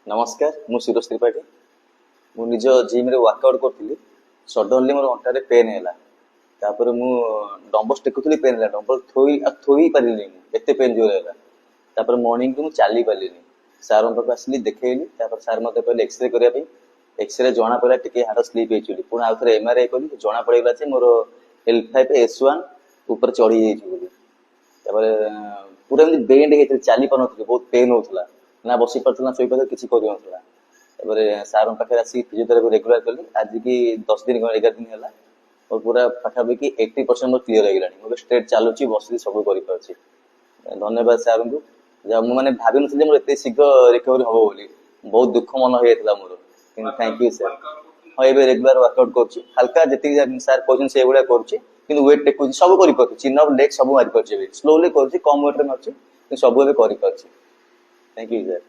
नमस्कार मु शिरोज त्रिपाठी मु निज जिम रे वर्कआउट करथिली सडनली मोर अंटारे पेन हैला तापर मु डंबल्स टेकुथली पेन हैला डंबल थोई पारिली एते पेन जोर हैला तापर मॉर्निंग को मु चाली पालिनी सार पाक आसली देखैली तापर सार मते कहले एक्सरे करिया पे एक्सरे जणा पड़ा टिके हाड़ स्लिप हेचुली पुणी आउ थरे एमआरआई कली जणा पड़ेगा जे मोर L5S1 ऊपर चढ़ी जाइछि बोली तापर पूरा एमती बेंड हेतु चाली पानथि बहुत पेन होतला ना बसी पारथला सोई पारथला किछि करि नथला तापर सार पाखे आसी फिजियोथेरापी रेगुलर कली आज की 10 दिन 11 दिन हैला और पूरा पाखापाखि 80% मोर क्लियर हो गेलानी मोर स्ट्रेट चालुची बसी सब करि पारछि धन्यवाद सार को जा मु माने भाबि नथि मोर एते शीघ्र रिकवरी हबो बोली बहुत दुख मन होयतला मोर किन थैंक यू सर हाँ ये रेगुलर वर्कआउट करछि हल्का जति सार कहछन से गुडा करछि किंतु वेट टेकुछि सब करि पारछि चिन अप लेग सब मारि पारछि स्लोली करछि कम वेट रे मारछि सब एबे करि पारछि थैंक यू सर।